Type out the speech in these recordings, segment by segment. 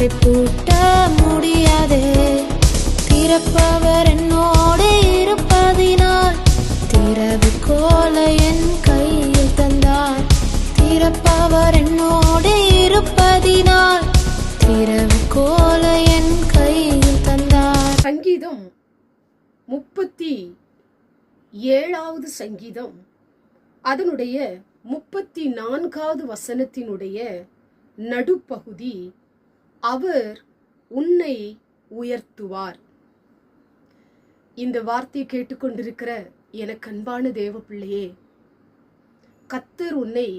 வாயை பூட்ட முடியாதே. திறப்பவர் என்னோடு இருப்பதினால் திறவுகோலை என் கையில் தந்தார். திறப்பவர் என்னோடு இருப்பதினால் திறவுகோலை என் கையில் தந்தார். சங்கீதம் 37வது சங்கீதம் அதனுடைய 34வது வசனத்தினுடைய நடுப்பகுதி, அவர் உன்னை உயர்த்துவார். இந்த வார்த்தையை கேட்டுக்கொண்டிருக்கிற எனக்கு அன்பான தேவ பிள்ளையே, கர்த்தர் உன்னை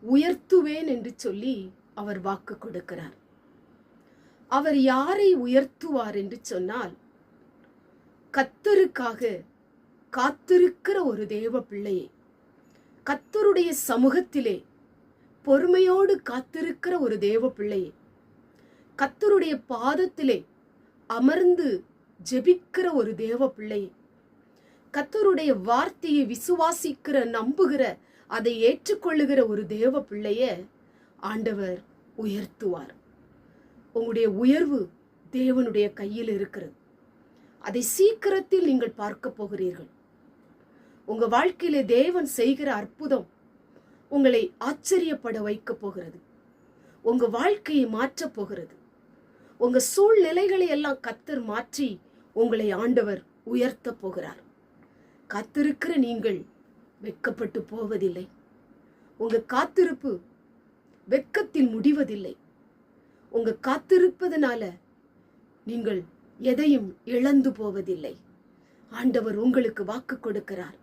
உயர்த்துவேன் என்று சொல்லி அவர் வாக்கு கொடுக்கிறார். அவர் யாரை உயர்த்துவார் என்று சொன்னால், கர்த்தருக்காக காத்திருக்கிற ஒரு தேவ பிள்ளையை, கர்த்தருடைய சமூகத்திலே பொறுமையோடு காத்திருக்கிற ஒரு தேவ பிள்ளையை, கர்த்தருடைய பாதத்திலே அமர்ந்து ஜெபிக்கிற ஒரு தேவ பிள்ளையை, கர்த்தருடைய வார்த்தையை விசுவாசிக்கிற, நம்புகிற, அதை ஏற்றுக்கொள்ளுகிற ஒரு தேவ பிள்ளைய ஆண்டவர் உயர்த்துவார். உங்களுடைய உயர்வு தேவனுடைய கையில் இருக்கிறது. அதை சீக்கிரத்தில் நீங்கள் பார்க்க போகிறீர்கள். உங்க வாழ்க்கையிலே தேவன் செய்கிற அற்புதம் உங்களை ஆச்சரியப்பட வைக்க போகிறது. உங்க வாழ்க்கையை மாற்றப் போகிறது. உங்க சூழ்நிலைகளை எல்லாம் கர்த்தர் மாற்றி உங்களை ஆண்டவர் உயர்த்த போகிறார். காத்திருக்கிற நீங்கள் வெட்கப்பட்டு போவதில்லை. உங்க காத்திருப்பு வெட்கத்தில் முடிவதில்லை. உங்க காத்திருப்பதனால நீங்கள் எதையும் இழந்து போவதில்லை. ஆண்டவர் உங்களுக்கு வாக்கு கொடுக்கிறார்.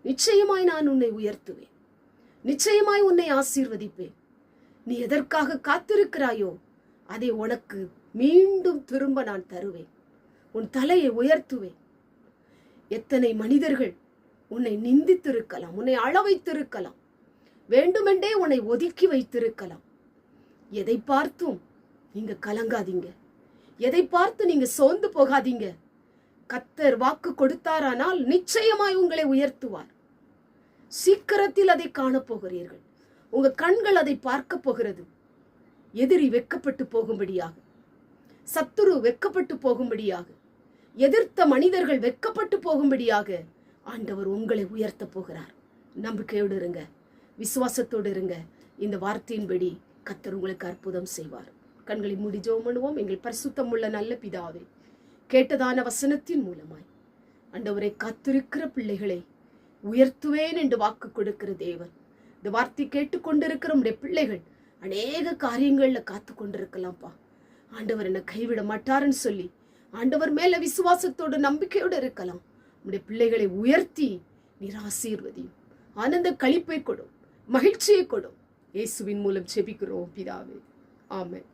நிச்சயமாய் நான் உன்னை உயர்த்துவேன், நிச்சயமாய் உன்னை ஆசீர்வதிப்பேன். நீ எதற்காக காத்திருக்கிறாயோ அதை உனக்கு மீண்டும் திரும்ப நான் தருவேன். உன் தலையை உயர்த்துவேன். எத்தனை மனிதர்கள் உன்னை நிந்தித்திருக்கலாம், உன்னை அழ வைத்திருக்கலாம், வேண்டுமென்றே உன்னை ஒதுக்கி வைத்திருக்கலாம். எதை பார்த்தும் நீங்க கலங்காதீங்க. எதை பார்த்து நீங்க சோர்ந்து போகாதீங்க. கர்த்தர் வாக்கு கொடுத்தாரானால் நிச்சயமாய் உங்களை உயர்த்துவார். சீக்கிரத்தில் அதை காணப்போகிறீர்கள். உங்க கண்கள் அதை பார்க்க போகிறது. எதிரி வெட்கப்பட்டு போகும்படியாக, சத்துரு வெட்கப்பட்டு போகும்படியாக, எதிர்த்த மனிதர்கள் வெட்கப்பட்டு போகும்படியாக ஆண்டவர் உங்களை உயர்த்த போகிறார். நம்பிக்கையோடு இருங்க, விசுவாசத்தோடு இருங்க. இந்த வார்த்தையின்படி கர்த்தர் உங்களுக்கு அற்புதம் செய்வார். கண்களை மூடி ஜெபம் பண்ணுவோம். எங்கள் பரிசுத்தம் உள்ள நல்ல பிதாவே, கேட்டதான வசனத்தின் மூலமாய் ஆண்டவரை காத்திருக்கிற பிள்ளைகளை உயர்த்துவேன் என்று வாக்கு கொடுக்கிற தேவன், இந்த வார்த்தை கேட்டுக்கொண்டிருக்கிற நம்முடைய பிள்ளைகள் அநேக காரியங்கள்ல காத்து கொண்டிருக்கலாம்ப்பா. ஆண்டவர் என்னை கைவிட மாட்டாருன்னு சொல்லி ஆண்டவர் மேல விசுவாசத்தோடு நம்பிக்கையோடு இருக்கலாம். நம்முடைய பிள்ளைகளை உயர்த்தி நீர் ஆசீர்வதியும். ஆனந்த களிப்பை கொடும், மகிழ்ச்சியை கொடும். இயேசுவின் மூலம் ஜெபிக்கிறோம் பிதாவே, ஆமென்.